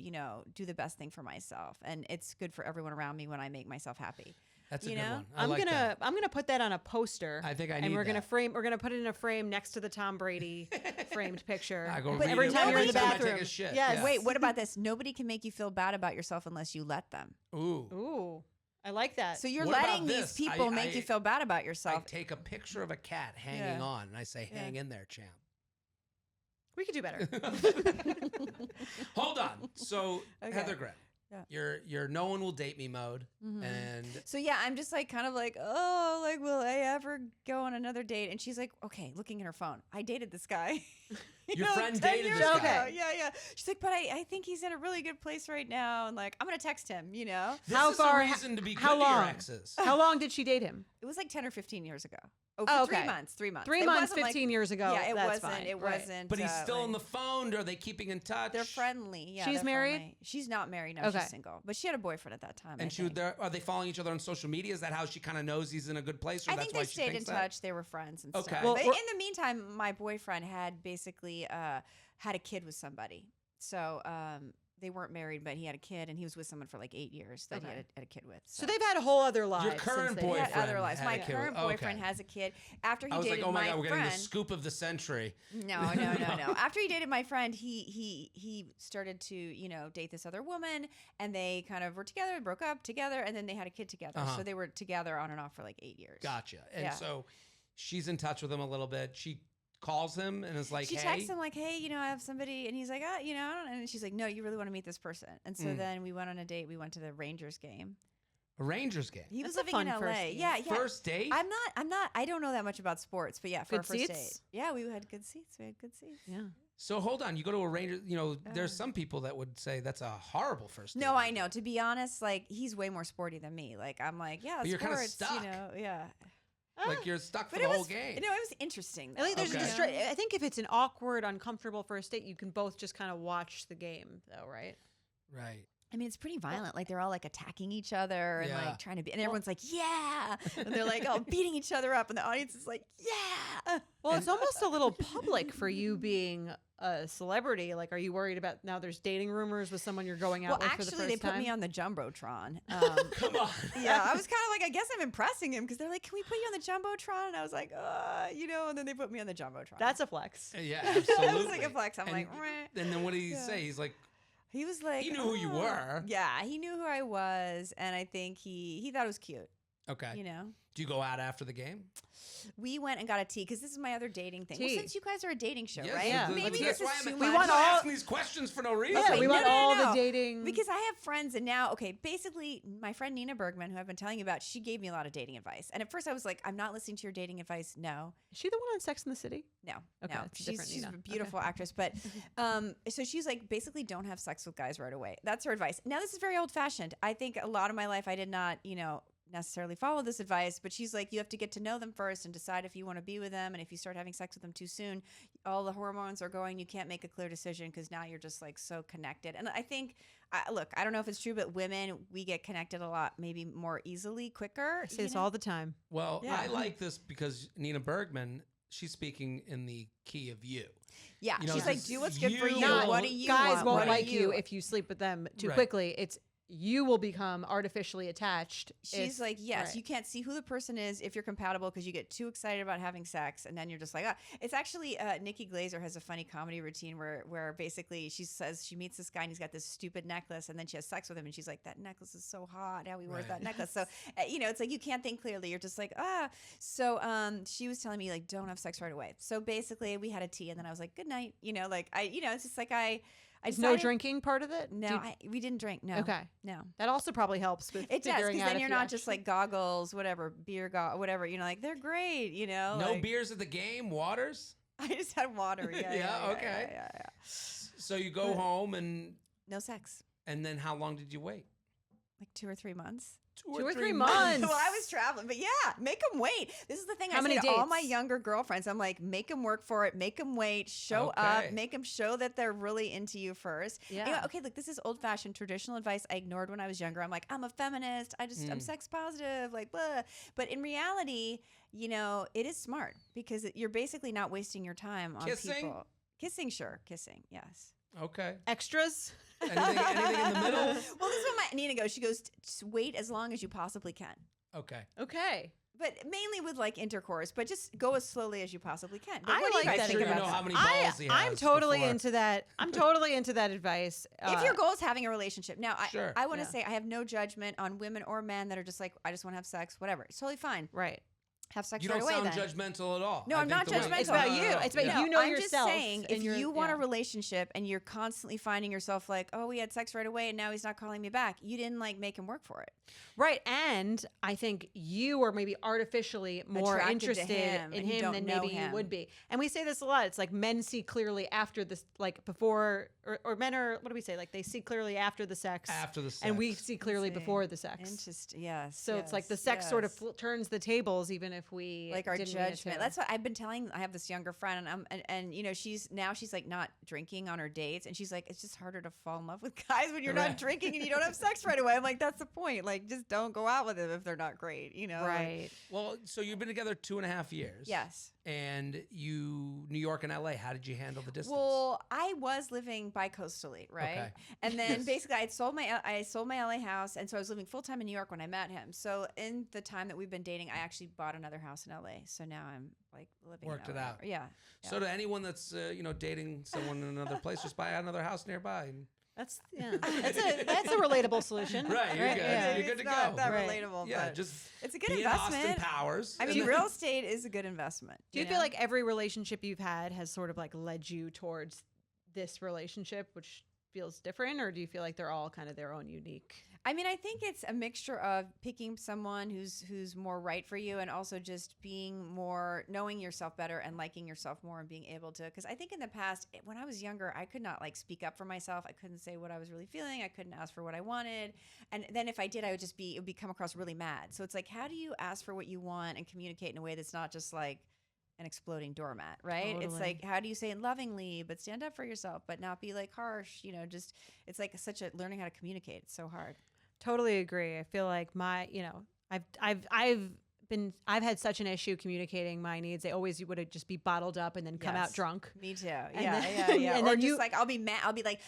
do the best thing for myself, and it's good for everyone around me when I make myself happy. That's a you good know? one. I'm gonna put that on a poster. I think I and need we're that. gonna put it in a frame next to the Tom Brady framed picture. I go But read every it time you're in the every time I bathroom. take a shit. Yes. Yeah. Wait, what about this? Nobody can make you feel bad about yourself unless you let them. Ooh. Ooh, I like that. So you're What about letting these this? people I- make you feel bad about I yourself. take a picture of a cat hanging Yeah. on, and I say, "Hang in there, champ." we could do better. Hold on. So Okay. Heather Graham, Yeah. you're no one will date me mode, Mhm. and So yeah, I'm just like kind of like, oh, like will I ever go on another date? And she's like, okay, looking at her phone. I dated this guy. You Your friend 10 dated years this ago. guy? Yeah. She's like, but I think he's in a really good place right now, and like I'm gonna text him. this How is far- a reason to be how good to your long? exes. How long did she date him? It was like 10 or 15 years ago. Oh, Oh, okay. 3 months. 3 months. 3 It months, wasn't 15 years ago. Yeah, it That's wasn't. fine. It Right. wasn't. But he's still like- on the phone. Are they keeping in touch? They're friendly. Yeah, She's they're married? friendly. She's not married. No, Okay. she's single. But she had a boyfriend at that time. I And think. are they following each other on social media? Is that how she kind of knows he's in a good place, or I that's think why they she stayed in thinks that? touch. They were friends and Okay. stuff. Well, But we're- in the meantime, my boyfriend had basically had a kid with somebody. So they weren't married, but he had a kid, and he was with someone for like 8 years that he Okay. had a kid with. So they've had a whole other life. Your current since they- He boyfriend had other lives. had My a kid with- current boyfriend okay. has a kid. After he I was dated like, oh my God, we're getting the friend, scoop of the century. No. After he dated my friend, he started to date this other woman, and they kind of were together, broke up together, and then they had a kid together. Uh-huh. So they were together on and off for like 8 years. Gotcha. And Yeah. so she's in touch with him a little bit. She calls him and is like, She hey. texts him like, "Hey, I have somebody," and he's like, and she's like, "No, you really want to meet this person." And so then we went on a date. We went to the Rangers game. A Rangers game. He was That's a living in fun first LA. date. Yeah. First date? I'm not. I don't know that much about sports, but yeah, for Good our first seats? date, yeah, we had good seats. Yeah. So hold on. You go to a Rangers, there's some people that would say that's a horrible first date. No, I know. To be honest, like he's way more sporty than me. Like I'm like, yeah, But you're kinda sports, stuck. yeah. Like you're stuck for But the it whole was, game. it was interesting. At least there's Okay. a I think if it's an awkward, uncomfortable first date, you can both just kind of watch the game, though, right? Right. I mean, it's pretty violent. Like they're all like attacking each other and Yeah. like trying to be, and everyone's like, yeah, and they're like all beating each other up, and the audience is like, yeah. Well, it's almost a little public for you being a celebrity. Like, are you worried about now there's dating rumors with someone you're going out Well, with for the actually, first they put time? me on the jumbotron. Come on. Yeah, I was kind of like, I guess I'm impressing him because they're like, can we put you on the jumbotron? And I was like, and then they put me on the jumbotron. That's a flex. Yeah, That absolutely. was like a flex. I'm And- like, meh. And then what did he Yeah. say? He's like, He was like, He knew who you "Oh." were. Yeah, he knew who I was, and I think he thought it was cute. okay. Do you go out after the game? We went and got a tea because this is my other dating thing. Tea. Well, since you guys are a dating show, Yes, right? Yeah. Maybe that's this why is I'm, too we much. want I'm all- asking these questions for no reason. Yeah, Okay, we no, want no, no, all no. the dating. Because I have friends, and now, basically, my friend Nina Bergman, who I've been telling you about, she gave me a lot of dating advice. And at first, I was like, I'm not listening to your dating advice. No, Is she the one on Sex in the City? no, Okay, no. it's a different She's Nina. a beautiful actress, but so she's like, basically, don't have sex with guys right away. That's her advice. Now, this is very old fashioned. I think a lot of my life, I did not, necessarily follow this advice, but she's like, you have to get to know them first and decide if you want to be with them. And if you start having sex with them too soon, all the hormones are going, you can't make a clear decision because now you're just like so connected. And I think, look, I don't know if it's true, but women, we get connected a lot, maybe more easily, quicker. I say this all the time. Well, Yeah. I like this because Nina Bergman, she's speaking in the key of you. Yeah, You know, she's like, just do what's good for you you. will- What do you Guys want? won't What do like you if you sleep with them too Right. quickly. It's you will become artificially attached. She's if- like, yes, right. you can't see who the person is if you're compatible because you get too excited about having sex, and then you're just like, It's actually Nikki Glazer has a funny comedy routine where basically she says she meets this guy and he's got this stupid necklace, and then she has sex with him, and she's like, that necklace is so hot. How he wears Right. that necklace. So it's like you can't think clearly. You're just like, So she was telling me like, don't have sex right away. So basically, we had a tea, and then I was like, good night. It's just like I Is no decided- drinking part of it? No, we didn't drink. No. Okay. No. That also probably helps with It does, figuring because out then if you're you not just actually- like goggles, whatever, beer, whatever. Like they're great, No like- beers at the game, waters. I just had water. Yeah. Yeah, okay. Yeah. So you go home and No sex. then how long did you wait? Like 2 or 3 months. 2 or 3 months. Well, I was traveling, but yeah, make them wait. This is the thing How I say many to all my dates? younger girlfriends. I'm like, make them work for it. Make them wait. Show Okay. up. Make them show that they're really into you first. Yeah. And okay, look, this is old-fashioned traditional advice I ignored when I was younger. I'm like, I'm a feminist. I'm sex positive, like blah. But in reality, it is smart because you're basically not wasting your time on Kissing? people. Kissing, sure. Kissing, yes. Okay. Extras? Anything in the middle? Well, this is what my Nina goes. She goes, wait as long as you possibly can. Okay. Okay. But mainly with like intercourse, but just go as slowly as you possibly can. But I what do you like guys that think Sure you about know that? how many balls he has I'm totally before. into that. I'm totally into that advice. If your goal is having a relationship, now Sure. I want to Yeah. say I have no judgment on women or men that are just like, I just want to have sex, whatever. It's totally fine. right. Have sex You right don't away sound then. judgmental at all. No, I I'm think not the way- judgmental. It's about you. It's about Yeah. you know I'm yourself. just saying, and if you're- you want a yeah. relationship and you're constantly finding yourself like, oh, we had sex right away and now he's not calling me back, you didn't like make him work for it. Right. And I think you are maybe artificially more Attracted to interested him, in and you him don't than know maybe him. you would be. And we say this a lot. It's like men see clearly after this, like before, or men are, what do we say? Like they see clearly after the sex. After the sex. And we see clearly See. before the sex. Interesting. Yes. So it's like the yes, sex sort of yes. turns the tables, even if we Like our didn't mean it judgment. to. That's what I've been telling. I have this younger friend, and she's like not drinking on her dates, and she's like, it's just harder to fall in love with guys when you're Right. not drinking and you don't have sex right away. I'm like, that's the point. Like, just don't go out with them if they're not great. Like- right. Well, so you've been together 2.5 years. yes. And New York and LA, how did you handle the distance? Well, I was living bi-coastally, right? Okay. And then basically I sold my LA house, and so I was living full time in New York when I met him. So in the time that we've been dating, I actually bought another house in LA. So now I'm like living Worked in it LA. out. Yeah. So to anyone that's dating someone in another place, just buy another house nearby. And That's that's a relatable solution. Right, you're good. Yeah. You're good to It's not go. that Right. relatable, yeah, but just it's a good be in investment. Austin Powers. I and mean, then- real estate is a good investment. Do you feel like every relationship you've had has sort of like led you towards this relationship, which feels different, or do you feel like they're all kind of their own unique? I mean, I think it's a mixture of picking someone who's more right for you, and also just being more knowing yourself better and liking yourself more, and being able to. Because I think in the past, when I was younger, I could not like speak up for myself. I couldn't say what I was really feeling. I couldn't ask for what I wanted, and then if I did, it would come across really mad. So it's like, how do you ask for what you want and communicate in a way that's not just like an exploding doormat, right? It's Totally. like, how do you say it lovingly, but stand up for yourself, but not be like harsh? Just it's like learning how to communicate. It's so hard. Totally agree. I feel like I've had such an issue communicating my needs. They always would just be bottled up and then come out Yes. drunk. Me too. then- Yeah. and Or then just you- like I'll be mad. I'll be like,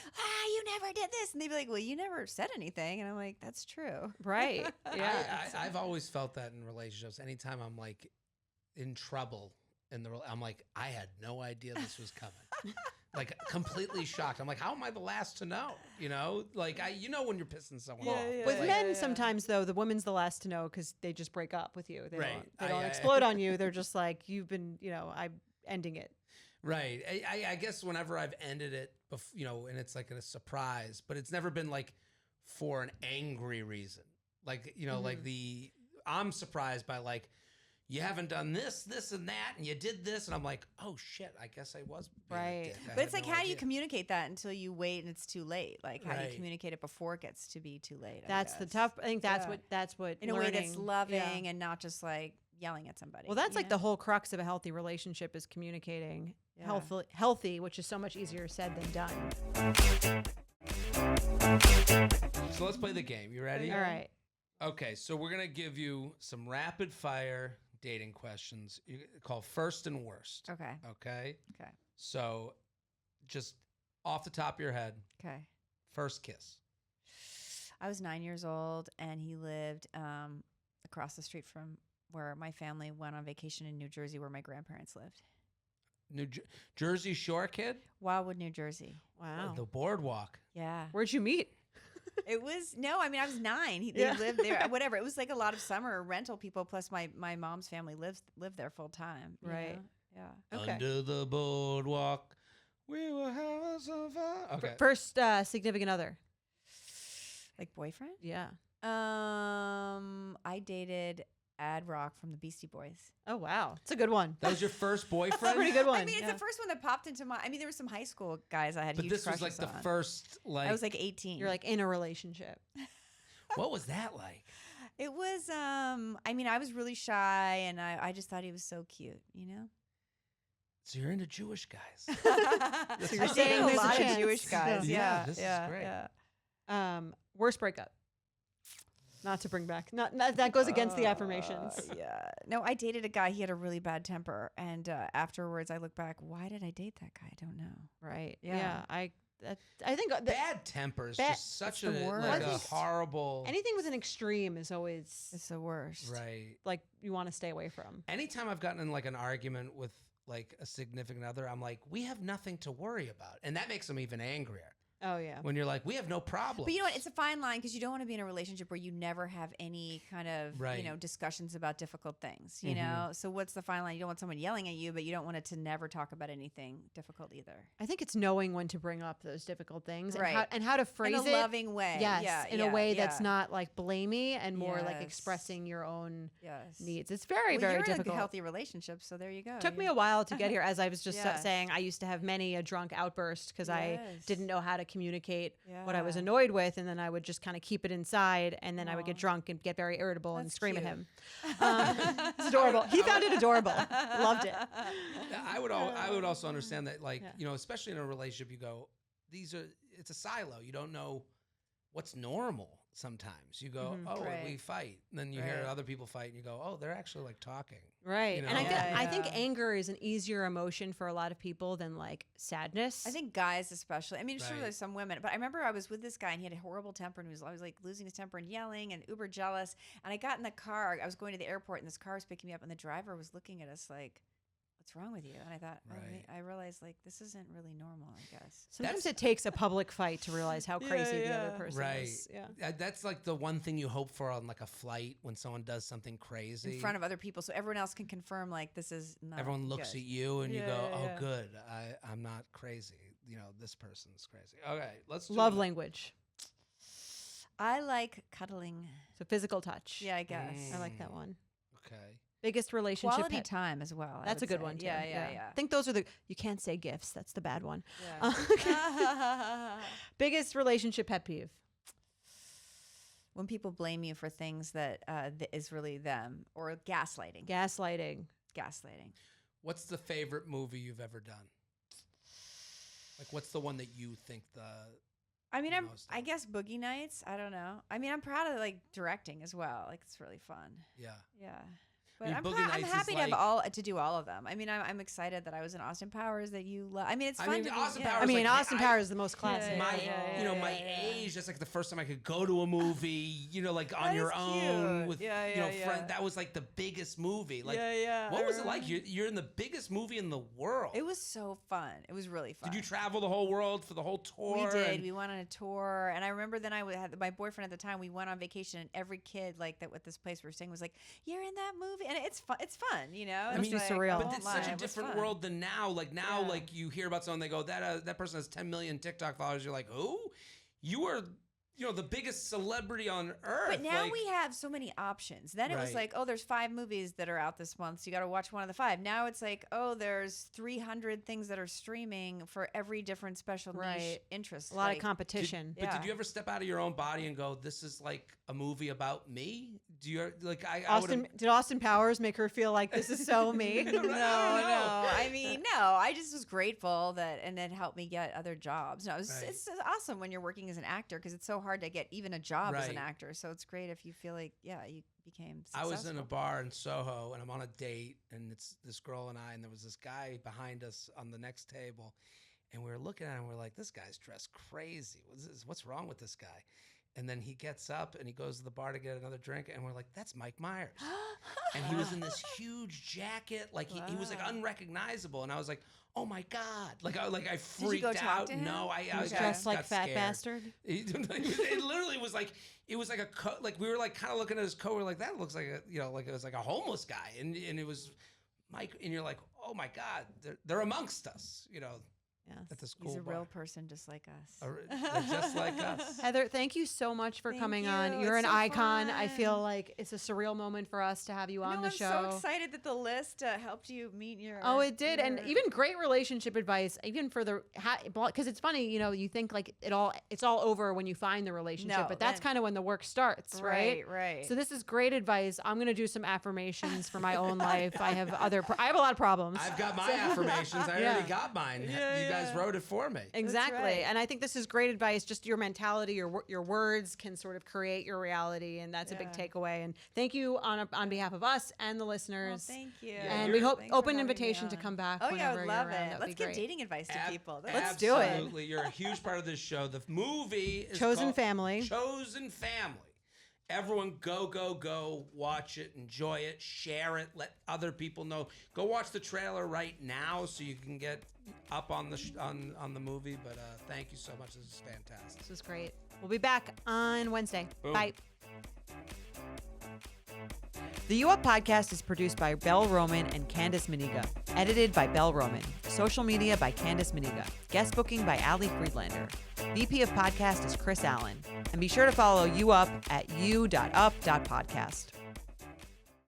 you never did this, and they'd be like, well, you never said anything, and I'm like, that's true. Right. Yeah. I've always felt that in relationships. Anytime I'm like in trouble I'm like, I had no idea this was coming. Like completely shocked. I'm like, how am I the last to know? Like when you're pissing someone off. With Like, men, sometimes though, the woman's the last to know because they just break up with you. They Right. don't. They don't I- explode on you. They're just like, you've been. I'm ending it. Right. I guess whenever I've ended it, and it's like a surprise, but it's never been like for an angry reason. Like, like I'm surprised by like, you haven't done this, and that, and you did this. And I'm like, oh, shit, I guess I was being a Right. dick. I But it's had like, no how do you idea. communicate that until you wait and it's too late? Like, how do Right. you communicate it before it gets to be too late? I That's the guess. tough. I think that's Yeah. what In a way that's learning- loving yeah. and not just like yelling at somebody. Well, that's you like know? the whole crux of a healthy relationship is communicating Yeah. healthy, which is so much easier said than done. So let's play the game. You ready? All right. Okay, so we're gonna give you some rapid fire dating questions. You call first and worst. Okay. Okay. Okay. So, just off the top of your head, Okay. first kiss. I was 9 years old, and he lived across the street from where my family went on vacation in New Jersey, where my grandparents lived. Jersey Shore kid. Wildwood, New Jersey. Wow. The boardwalk. Yeah. Where'd you meet? It was I mean, I was 9. They Yeah. lived there. Whatever. It was like a lot of summer rental people. Plus, my mom's family lived there full time. you Right. know? Yeah. Okay. Under the boardwalk, we will have some fun. Okay. First significant other. Like boyfriend. Yeah. I dated Ad Rock from the Beastie Boys. Oh wow, it's a good one. That was your first boyfriend? That's a pretty good one. I mean, it's yeah. the first one that popped into my. I mean, there were some high school guys I had But huge this was crushes like the on. first, like, I was like 18. You're like in a relationship. what was that like? It was. I mean, I was really shy, and I just thought he was so cute. You know. So you're into Jewish guys. I you're dated saying a there's a lot of chance. Jewish guys. Yeah, Yeah, this is yeah, great. yeah. Worst breakup. Not to bring back. Not that goes against the affirmations. Yeah. No, I dated a guy. He had a really bad temper, and afterwards, I look back. Why did I date that guy? I don't know. Right. Yeah. Yeah. I think Bad temper is Bad- just such it's the like a worst. horrible. anything with an extreme is always It's the worst. Right. like you want to stay away from. Anytime I've gotten in like an argument with like a significant other, I'm like, we have nothing to worry about. And that makes them even angrier Oh yeah. when you're like, we have no problem. But you know what? It's a fine line because you don't want to be in a relationship where you never have any kind of, Right. discussions about difficult things, you Mhm. know? So what's the fine line? You don't want someone yelling at you, but you don't want it to never talk about anything difficult either. I think it's knowing when to bring up those difficult things Right. and how to phrase in a it. loving way. Yes, Yeah, in yeah, a way that's yeah. not like blamey and more like Yes. expressing your own Yes. needs. It's very, Well, very you're in difficult. a healthy relationship, so there you go. Took me a while to get here, as I was just Yeah. saying. I used to have many a drunk outburst because I Yes. didn't know how to communicate what I was Yeah. annoyed with, and then I would just kind of keep it inside, and then I would get Aw. drunk and get very irritable and That's scream cute. at him. It's adorable. He found it adorable. Loved it. I would also understand that, like, Yeah. especially in a relationship, you go, it's a silo. You don't know what's normal sometimes. You go, Mhm. oh, Right. we fight. And then you hear Right. other people fight and you go, oh, they're actually like talking. Right. You And I know? think Yeah, I think yeah. anger is an easier emotion for a lot of people than like sadness. I think guys especially. I mean, sure, Right. there's some women, but I remember I was with this guy and he had a horrible temper and he was always like losing his temper and yelling and uber jealous. And I got in the car. I was going to the airport and this car was picking me up and the driver was looking at us like, "What's wrong with you?" And I thought, Right. I realized like this isn't really normal. I guess. Sometimes That's- it takes a public fight to realize how Yeah, crazy the yeah. other person Right. is. Yeah. That's like the one thing you hope for on like a flight when someone does something crazy. In front of other people, so everyone else can confirm like this is not. Everyone looks good. at you and you Yeah, go, yeah, oh, yeah. good. I'm not crazy. This person's crazy. Okay, let's do Love it. language. I like cuddling. So physical touch. Yeah, I guess. I like that one. Okay. Biggest relationship Quality pet- time as well. I That's a would good say. one too. Yeah, yeah. I think those are the you can't say gifts. That's the bad one. Yeah. Biggest relationship pet peeve. When people blame you for things that is really them, or gaslighting. Gaslighting. Gaslighting. What's the favorite movie you've ever done? Like, what's the one that you think I mean, most I of. guess Boogie Nights. I don't know. I mean, I'm proud of like directing as well. Like it's really fun. yeah. Yeah. But mean, I'm, Boogie I'm Nights is happy to have like- to do all of them. I mean, I'm excited that I was in Austin Powers that you love. I mean, it's I fun mean, to be, Austin yeah. Powers I mean, like, Austin I- Powers is the most classic. My, yeah, my yeah. age, that's like the first time I could go to a movie, like on That your is own cute. with, Yeah, you know, yeah, friend. yeah. That was like the biggest movie. Like, yeah. what I was it like? remember. You're in the biggest movie in the world. It was so fun. It was really fun. Did you travel the whole world for the whole tour? We did. and- We went on a tour, and I remember then had my boyfriend at the time. We went on vacation, and every kid like that with this place we were staying was like, "You're in that movie," and it's fun. It's fun, you know. I It's mean, be like, surreal. But oh it's my, such a it was different fun. world than now. Like now, Yeah. like you hear about someone, they go, that person has 10 million TikTok followers. You're like, who? You were the biggest celebrity on earth. But now like, we have so many options. Then it was Right. like, oh, there's 5 movies that are out this month, so you got to watch one of the 5. Now it's like, oh, there's 300 things that are streaming for every different special niche Right. interest. A lot Like, of competition. But Yeah. did you ever step out of your own body and go, "This is like a movie about me"? Do you like? Did Austin Powers make her feel like this is so me? No, no. I mean, no. I just was grateful that, and it helped me get other jobs. No, Right. it's awesome when you're working as an actor because it's so hard to get even a job as an Right. actor. So it's great if you feel like, yeah, you became I successful. was in a bar in Soho and I'm on a date and it's this girl and I, and there was this guy behind us on the next table, and we were looking at him and we're like, this guy's dressed crazy. What's wrong with this guy? And then he gets up and he goes to the bar to get another drink, and we're like, that's Mike Myers. And he was in this huge jacket, like he was like Wow. unrecognizable, and I was like, oh my God. I freaked Did you go talk out. to him? No, I Okay. Dressed like got fat scared. bastard. It literally was like, it was like a coat. Like we were like kind of looking at his coat. We're like, that looks like like it was like a homeless guy, and it was Mike. And you're like, oh my God, they're amongst us, Yes. at the school. He's a bar. real person just like us. They're just like us. Heather, thank you so much for Thank coming you. on. You're It's an so icon. I feel fun. like it's a surreal moment for us to have you on No, the I'm show. so excited that the list helped you meet your. Oh, it did, and your- even great relationship advice, even for the because it's funny, you think like it's all over when you find the relationship, No, but that's then- kind of when the work starts, right? Right. So this is great advice. I'm gonna do some affirmations for my own life. I have I have a lot of problems. I've got my affirmations. I Yeah. already got mine. Yeah, You guys yeah. wrote it for me. Exactly. right. And I think this is great advice. Just your mentality, your words can sort of create your reality. And that's a big Yeah. takeaway. And thank you on behalf of us and the Well, listeners. thank you. And we hope Thanks for open having me invitation to on. come back. Oh yeah, I whenever would you're love around. it. That'd Let's be give great. dating advice to people. Let's do it. Absolutely. You're a huge part of this show. The movie is Chosen called Family. Chosen Family. Everyone go, watch it, enjoy it, share it, let other people know. Go watch the trailer right now so you can get up on the on the movie. But thank you so much. This is fantastic. This is great. We'll be back on Wednesday. Boom. Bye. The U Up podcast is produced by Belle Roman and Candice Maniga. Edited by Belle Roman. Social media by Candice Maniga. Guest booking by Ali Friedlander. VP of podcast is Chris Allen. And be sure to follow You Up at u.up.podcast.